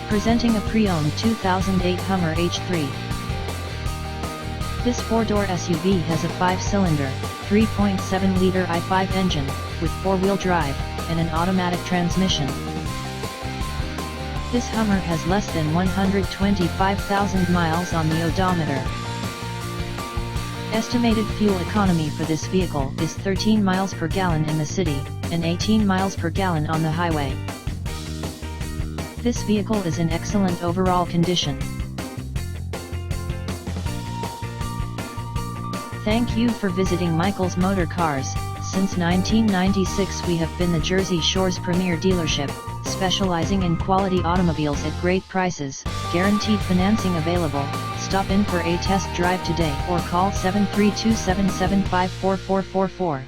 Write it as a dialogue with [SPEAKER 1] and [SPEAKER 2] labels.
[SPEAKER 1] Presenting a pre-owned 2008 Hummer H3. This 4-door SUV has a 5-cylinder, 3.7-liter i5 engine, with 4-wheel drive, and an automatic transmission. This Hummer has less than 125,000 miles on the odometer. Estimated fuel economy for this vehicle is 13 miles per gallon in the city, and 18 miles per gallon on the highway. This vehicle is in excellent overall condition. Thank you for visiting Michael's Motorcars. Since 1996 we have been the Jersey Shore's premier dealership, specializing in quality automobiles at great prices, guaranteed financing available. Stop in for a test drive today or call 732-775-4444.